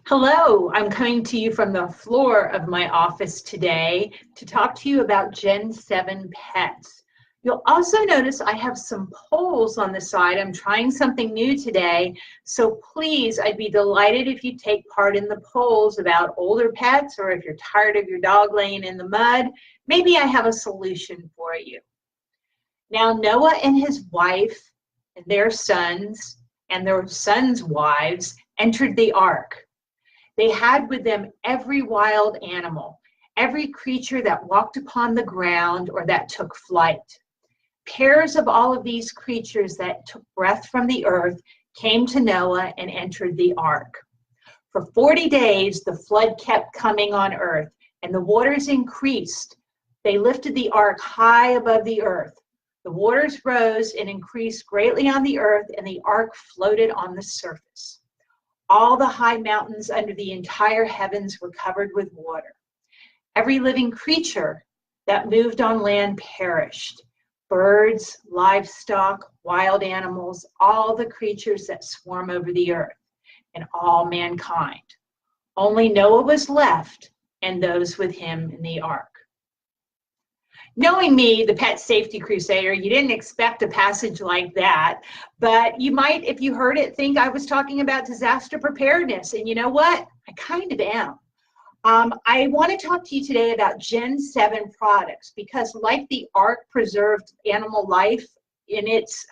Hello, I'm coming to you from the floor of my office today to talk to you about Gen 7 pets. You'll also notice I have some polls on the side. I'm trying something new today, so please, I'd be delighted if you take part in the polls about older pets, or if you're tired of your dog laying in the mud, maybe I have a solution for you. Now, Noah and his wife and their sons wives entered the ark. They had with them every wild animal, every creature that walked upon the ground or that took flight. Pairs of all of these creatures that took breath from the earth came to Noah and entered the ark. For 40 days, the flood kept coming on earth, and the waters increased. They lifted the ark high above the earth. The waters rose and increased greatly on the earth, and the ark floated on the surface. All the high mountains under the entire heavens were covered with water. Every living creature that moved on land perished. Birds, livestock, wild animals, all the creatures that swarm over the earth, and all mankind. Only Noah was left, and those with him in the ark. Knowing me, the pet safety crusader, you didn't expect a passage like that, but you might, if you heard it, think I was talking about disaster preparedness. And you know what? I kind of am. I want to talk to you today about Gen 7 products because, like the ark preserved animal life in its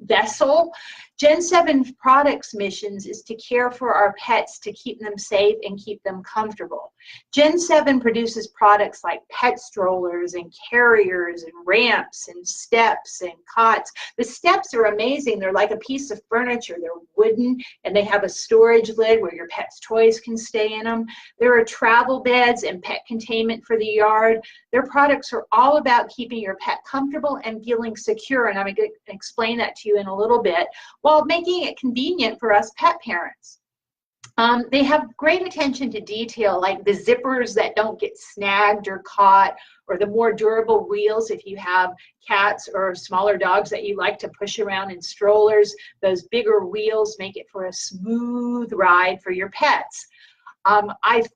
vessel, Gen 7 products missions is to care for our pets, to keep them safe and keep them comfortable. Gen 7 produces products like pet strollers and carriers and ramps and steps and cots. The steps are amazing. They're like a piece of furniture. They're wooden and they have a storage lid where your pet's toys can stay in them. There are travel beds and pet containment for the yard. Their products are all about keeping your pet comfortable and feeling secure, and I'm going to explain that to you in a little bit, while making it convenient for us pet parents. They have great attention to detail, like the zippers that don't get snagged or caught, or the more durable wheels if you have cats or smaller dogs that you like to push around in strollers. Those bigger wheels make it for a smooth ride for your pets. I've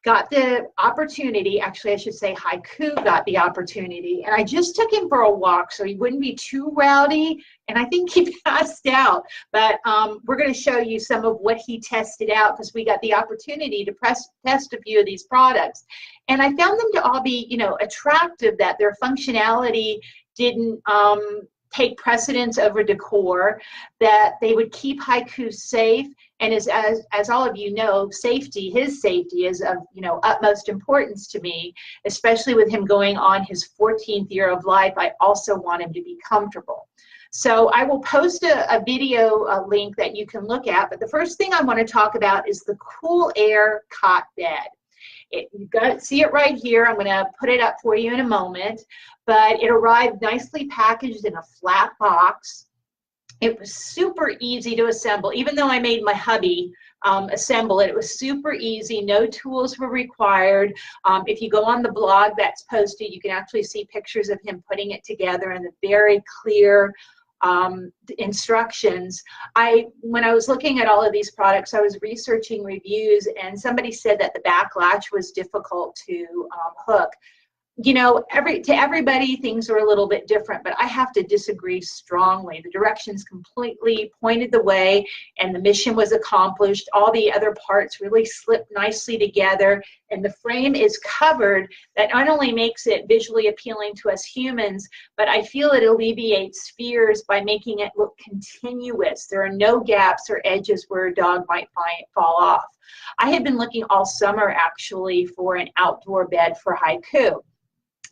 got the opportunity, actually I should say Haiku got the opportunity, and I just took him for a walk so he wouldn't be too rowdy, and I think he passed out, but we're going to show you some of what he tested out because we got the opportunity to test a few of these products, and I found them to all be, attractive, that their functionality didn't take precedence over decor, that they would keep Haiku safe. And as all of you know, his safety is of utmost importance to me, especially with him going on his 14th year of life. I also want him to be comfortable. So I will post a video link that you can look at, but the first thing I want to talk about is the Cool Air Cot Bed. You've got to see it right here. I'm going to put it up for you in a moment, but it arrived nicely packaged in a flat box. It was super easy to assemble. Even though I made my hubby assemble it, it was super easy. No tools were required. If you go on the blog that's posted, you can actually see pictures of him putting it together and the very clear instructions. When I was looking at all of these products, I was researching reviews, and somebody said that the back latch was difficult to hook. To everybody, things are a little bit different, but I have to disagree strongly. The directions completely pointed the way, and the mission was accomplished. All the other parts really slipped nicely together, and the frame is covered. That not only makes it visually appealing to us humans, but I feel it alleviates fears by making it look continuous. There are no gaps or edges where a dog might fall off. I had been looking all summer, actually, for an outdoor bed for Haiku.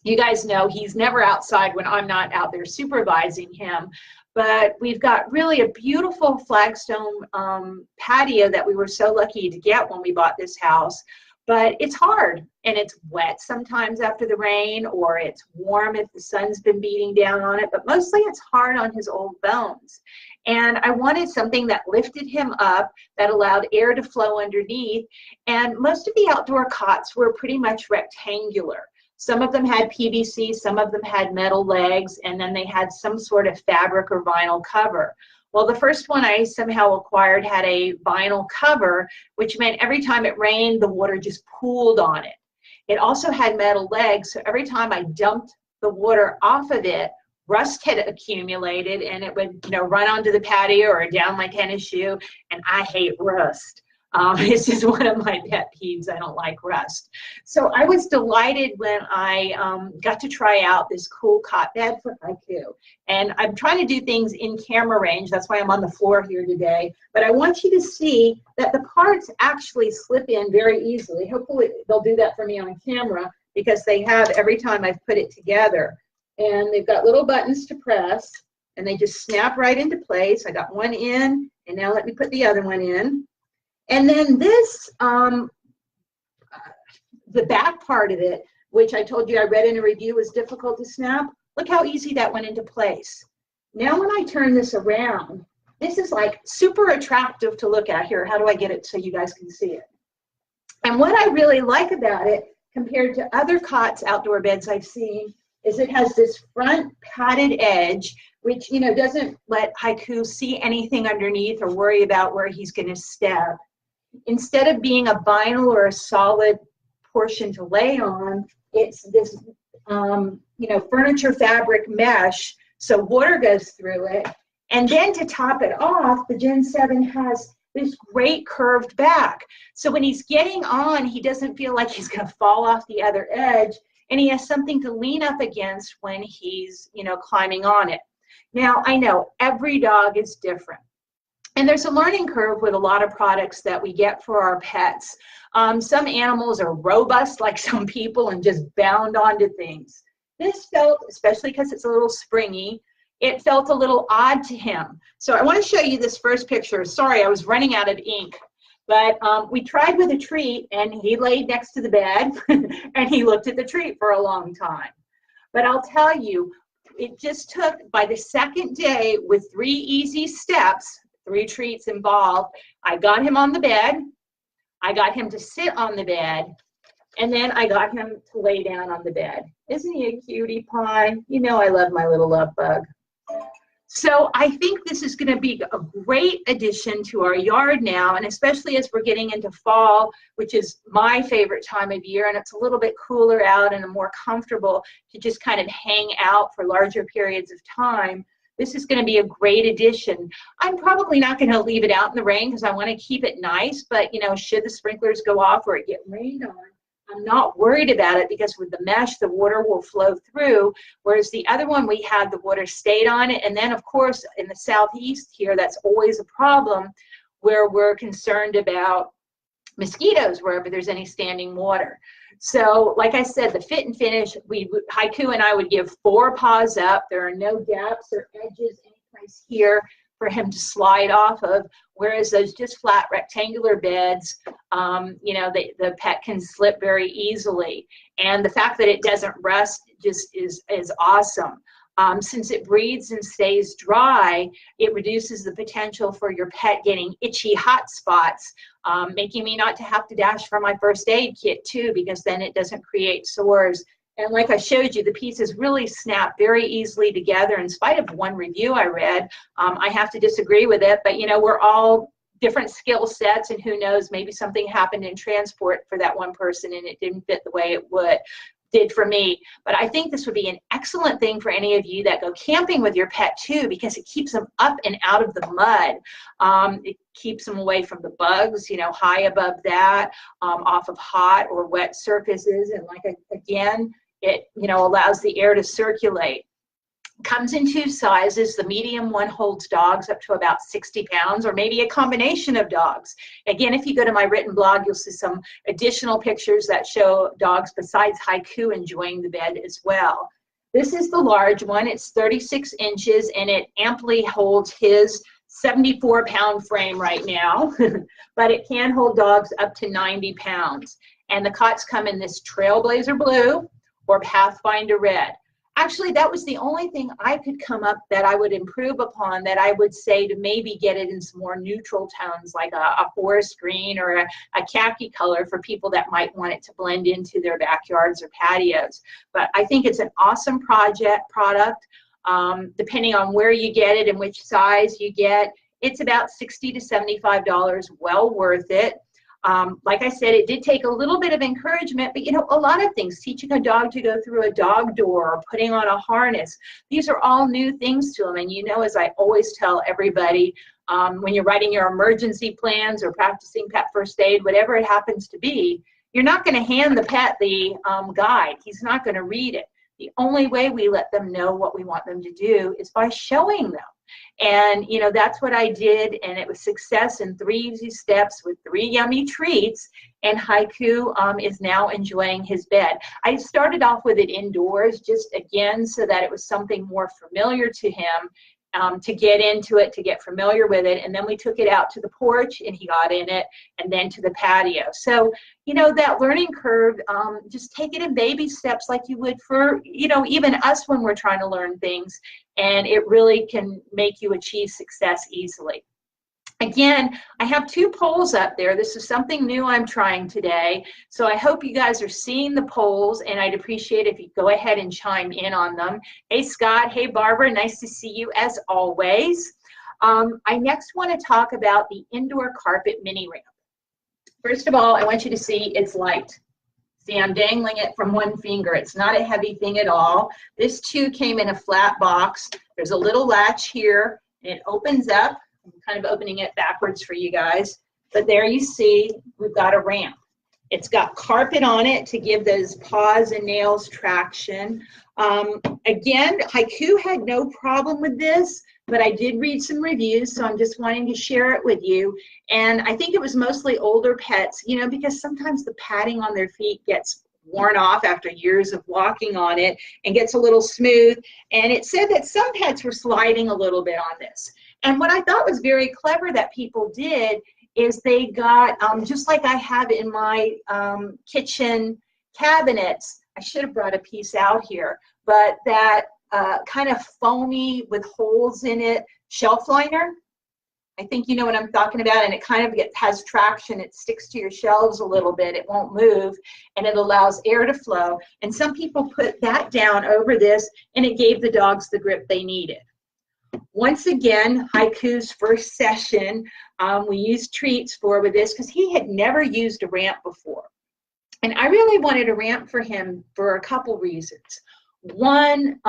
You guys know he's never outside when I'm not out there supervising him, but we've got really a beautiful flagstone patio that we were so lucky to get when we bought this house, but it's hard and it's wet sometimes after the rain, or it's warm if the sun's been beating down on it, but mostly it's hard on his old bones. And I wanted something that lifted him up, that allowed air to flow underneath, and most of the outdoor cots were pretty much rectangular. Some of them had PVC, some of them had metal legs, and then they had some sort of fabric or vinyl cover. Well, the first one I somehow acquired had a vinyl cover, which meant every time it rained, the water just pooled on it. It also had metal legs, so every time I dumped the water off of it, rust had accumulated and it would, run onto the patio or down my tennis shoe, and I hate rust. It's just one of my pet peeves. I don't like rust. So I was delighted when I got to try out this CoolCot bed for Haiku. And I'm trying to do things in camera range. That's why I'm on the floor here today. But I want you to see that the parts actually slip in very easily. Hopefully they'll do that for me on camera, because they have every time I've put it together. And they've got little buttons to press, and they just snap right into place. I got one in, and now let me put the other one in. And then this, the back part of it, which I told you I read in a review was difficult to snap, look how easy that went into place. Now when I turn this around, this is like super attractive to look at here. How do I get it so you guys can see it? And what I really like about it, compared to other cots, outdoor beds I've seen, is it has this front padded edge, which, doesn't let Haiku see anything underneath or worry about where he's going to step. Instead of being a vinyl or a solid portion to lay on, it's this, furniture fabric mesh, so water goes through it. And then to top it off, the Gen 7 has this great curved back. So when he's getting on, he doesn't feel like he's going to fall off the other edge, and he has something to lean up against when he's, climbing on it. Now, I know every dog is different. And there's a learning curve with a lot of products that we get for our pets. Some animals are robust like some people and just bound onto things. This felt, especially because it's a little springy, it felt a little odd to him. So I want to show you this first picture. Sorry, I was running out of ink. But we tried with a treat, and he laid next to the bed, and he looked at the treat for a long time. But I'll tell you, it just took, by the second day, with 3 easy steps, 3 treats involved, I got him on the bed, I got him to sit on the bed, and then I got him to lay down on the bed. Isn't he a cutie pie? I love my little love bug. So I think this is going to be a great addition to our yard now, and especially as we're getting into fall, which is my favorite time of year, and it's a little bit cooler out and more comfortable to just kind of hang out for larger periods of time. This is going to be a great addition. I'm probably not going to leave it out in the rain because I want to keep it nice, but should the sprinklers go off or it get rained on, I'm not worried about it, because with the mesh, the water will flow through, whereas the other one, we had the water stayed on it. And then, of course, in the southeast here, that's always a problem where we're concerned about mosquitoes wherever there's any standing water. So, like I said, the fit and finish, Haiku and I would give 4 paws up. There are no gaps or edges any place here for him to slide off of, whereas those just flat rectangular beds, the pet can slip very easily. And the fact that it doesn't rust just is awesome. Since it breathes and stays dry, it reduces the potential for your pet getting itchy hot spots, making me not to have to dash for my first aid kit too, because then it doesn't create sores. And like I showed you, the pieces really snap very easily together. In spite of one review I read, I have to disagree with it, but we're all different skill sets, and who knows, maybe something happened in transport for that one person and it didn't fit the way it did for me. But I think this would be an excellent thing for any of you that go camping with your pet too, because it keeps them up and out of the mud. It keeps them away from the bugs, high above that, off of hot or wet surfaces. And again, it allows the air to circulate. Comes in 2 sizes. The medium one holds dogs up to about 60 pounds, or maybe a combination of dogs. Again, if you go to my written blog, you'll see some additional pictures that show dogs besides Haiku enjoying the bed as well. This is the large one. It's 36 inches, and it amply holds his 74-pound frame right now, but it can hold dogs up to 90 pounds. And the cots come in this Trailblazer blue or Pathfinder red. Actually, that was the only thing I could come up that I would improve upon, that I would say to maybe get it in some more neutral tones, like a forest green or a khaki color, for people that might want it to blend into their backyards or patios. But I think it's an awesome product. depending on where you get it and which size you get. It's about $60 to $75, well worth it. Like I said, it did take a little bit of encouragement, but you know, a lot of things, teaching a dog to go through a dog door, or putting on a harness, these are all new things to them. And you know, as I always tell everybody, when you're writing your emergency plans or practicing pet first aid, whatever it happens to be, you're not going to hand the pet the guide. He's not going to read it. The only way we let them know what we want them to do is by showing them. And, you know, that's what I did, and it was success in 3 easy steps with 3 yummy treats, and Haiku is now enjoying his bed. I started off with it indoors, just again, so that it was something more familiar to him, to get into it, to get familiar with it, and then we took it out to the porch, and he got in it, and then to the patio. So, you know, that learning curve, just take it in baby steps like you would for, you know, even us when we're trying to learn things, and it really can make you achieve success easily. Again, I have 2 polls up there. This is something new I'm trying today. So I hope you guys are seeing the polls, and I'd appreciate if you go ahead and chime in on them. Hey, Scott. Hey, Barbara. Nice to see you as always. I next want to talk about the indoor carpet mini ramp. First of all, I want you to see it's light. See, I'm dangling it from one finger. It's not a heavy thing at all. This too came in a flat box. There's a little latch here, and it opens up. I'm kind of opening it backwards for you guys. But there you see, we've got a ramp. It's got carpet on it to give those paws and nails traction. Again, Haiku had no problem with this, but I did read some reviews, so I'm just wanting to share it with you. And I think it was mostly older pets, you know, because sometimes the padding on their feet gets worn off after years of walking on it and gets a little smooth. And it said that some pets were sliding a little bit on this. And what I thought was very clever that people did is they got, just like I have in my kitchen cabinets, I should have brought a piece out here, but that kind of foamy with holes in it shelf liner. I think you know what I'm talking about, and it kind of has traction. It sticks to your shelves a little bit. It won't move, and it allows air to flow. And some people put that down over this, and it gave the dogs the grip they needed. Once again, Haiku's first session, we used treats with this because he had never used a ramp before. And I really wanted a ramp for him for a couple reasons. One,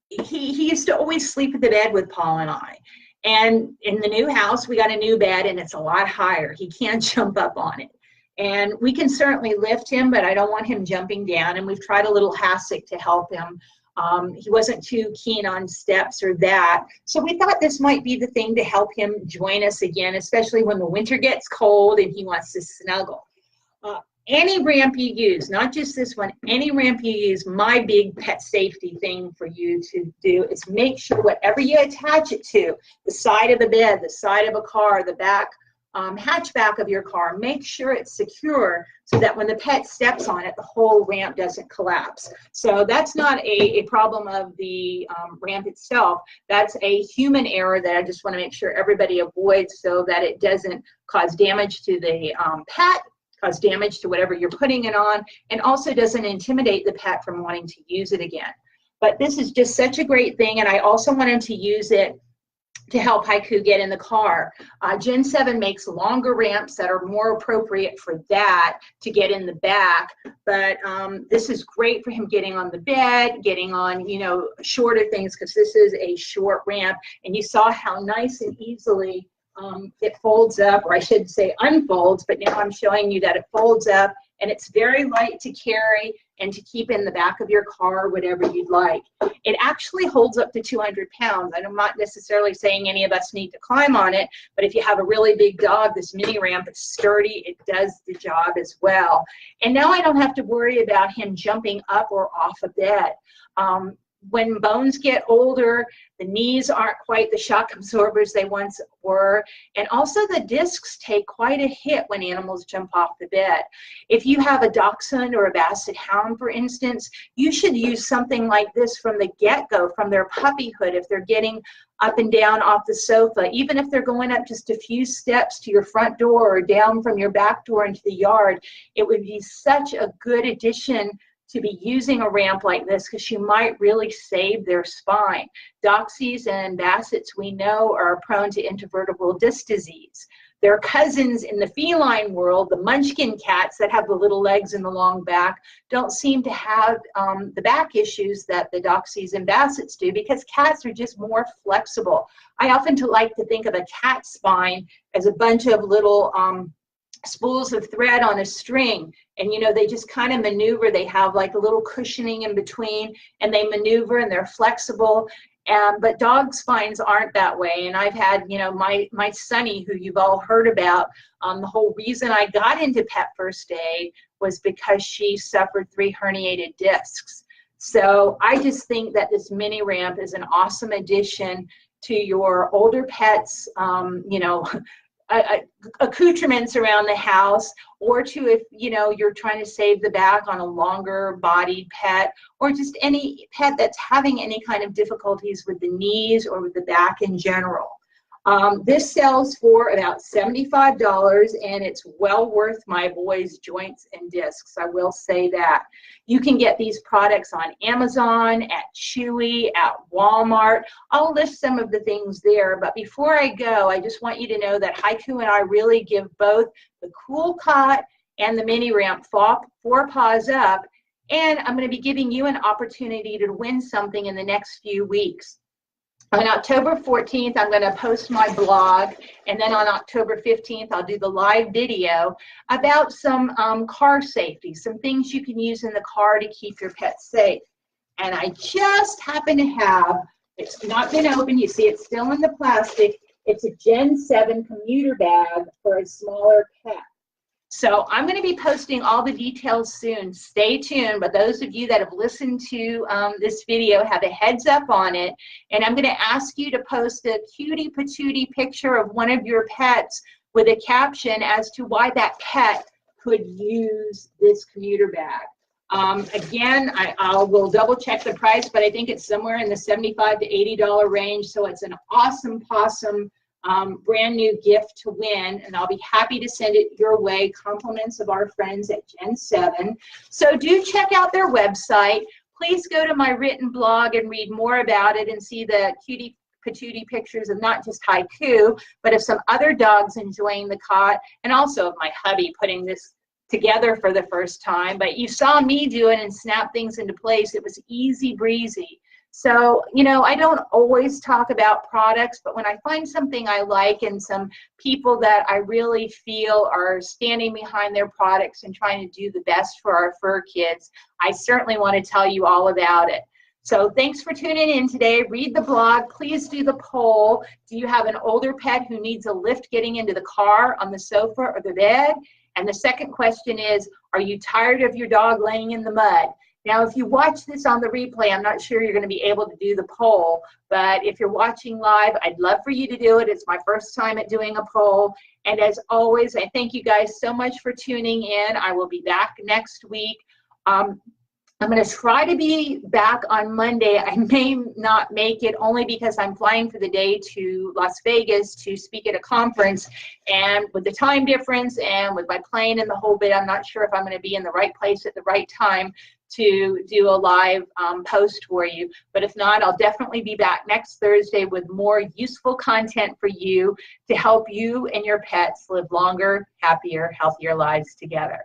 he used to always sleep in the bed with Paul and I. And in the new house, we got a new bed, and it's a lot higher. He can't jump up on it. And we can certainly lift him, but I don't want him jumping down. And we've tried a little hassock to help him. He wasn't too keen on steps or that. So we thought this might be the thing to help him join us again, especially when the winter gets cold and he wants to snuggle. Any ramp you use, not just this one, any ramp you use, my big pet safety thing for you to do is make sure whatever you attach it to, the side of the bed, the side of a car, the back hatchback of your car, make sure it's secure so that when the pet steps on it, the whole ramp doesn't collapse. So that's not a problem of the ramp itself. That's a human error that I just want to make sure everybody avoids so that it doesn't cause damage to the pet, cause damage to whatever you're putting it on, and also doesn't intimidate the pet from wanting to use it again. But this is just such a great thing, and I also wanted to use it to help Haiku get in the car. Gen 7 makes longer ramps that are more appropriate for that to get in the back, but this is great for him getting on the bed, getting on, you know, shorter things, because this is a short ramp, and you saw how nice and easily it folds up, or I should say unfolds, but now I'm showing you that it folds up, and it's very light to carry and to keep in the back of your car, whatever you'd like. It actually holds up to 200 pounds. I'm not necessarily saying any of us need to climb on it, but if you have a really big dog, this mini ramp is sturdy. It does the job as well. And now I don't have to worry about him jumping up or off a bed. When bones get older, the knees aren't quite the shock absorbers they once were, and also the discs take quite a hit when animals jump off the bed. If you have a dachshund or a basset hound, for instance, you should use something like this from the get-go, from their puppyhood, if they're getting up and down off the sofa, even if they're going up just a few steps to your front door or down from your back door into the yard. It would be such a good addition to be using a ramp like this because you might really save their spine. Dachshunds and Bassets, we know, are prone to intervertebral disc disease. Their cousins in the feline world, the munchkin cats that have the little legs and the long back, don't seem to have the back issues that the Dachshunds and Bassets do because cats are just more flexible. I often like to think of a cat spine as a bunch of little spools of thread on a string, and you know, they just kind of maneuver. They have like a little cushioning in between, and they maneuver and they're flexible. But dog spines aren't that way. And I've had, you know, my Sunny, who you've all heard about, the whole reason I got into pet first aid was because she suffered 3 herniated discs. So I just think that this MiniRamp is an awesome addition to your older pets, you know, accoutrements around the house, or to, if you know, you're trying to save the back on a longer bodied pet, or just any pet that's having any kind of difficulties with the knees or with the back in general. This sells for about $75, and it's well worth my boys' joints and discs. I will say that. You can get these products on Amazon, at Chewy, at Walmart. I'll list some of the things there, but before I go, I just want you to know that Haiku and I really give both the CoolCot and the MiniRamp 4 paws up, and I'm going to be giving you an opportunity to win something in the next few weeks. On October 14th, I'm going to post my blog, and then on October 15th, I'll do the live video about some car safety, some things you can use in the car to keep your pet safe. And I just happen to have, it's not been opened, you see it's still in the plastic, it's a Gen 7 commuter bag for a smaller pet. So I'm going to be posting all the details soon. Stay tuned, but those of you that have listened to this video have a heads up on it, and I'm going to ask you to post a cutie patootie picture of one of your pets with a caption as to why that pet could use this commuter bag. Again, I will double check the price, but I think it's somewhere in the $75 to $80 range, so it's an awesome possum brand new gift to win, and I'll be happy to send it your way. Compliments of our friends at Gen 7. So do check out their website. Please go to my written blog and read more about it and see the cutie patootie pictures of not just Haiku, but of some other dogs enjoying the cot, and also of my hubby putting this together for the first time. But you saw me do it and snap things into place. It was easy breezy. So, you know, I don't always talk about products, but when I find something I like and some people that I really feel are standing behind their products and trying to do the best for our fur kids, I certainly want to tell you all about it. So thanks for tuning in today. Read the blog. Please do the poll. Do you have an older pet who needs a lift getting into the car, on the sofa, or the bed? And the second question is, are you tired of your dog laying in the mud? Now, if you watch this on the replay, I'm not sure you're going to be able to do the poll, but if you're watching live, I'd love for you to do it. It's my first time at doing a poll. And as always, I thank you guys so much for tuning in. I will be back next week. I'm going to try to be back on Monday. I may not make it only because I'm flying for the day to Las Vegas to speak at a conference, and with the time difference and with my plane and the whole bit, I'm not sure if I'm going to be in the right place at the right time to do a live post for you. But if not, I'll definitely be back next Thursday with more useful content for you to help you and your pets live longer, happier, healthier lives together.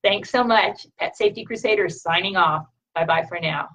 Thanks so much. Pet Safety Crusaders signing off. Bye-bye for now.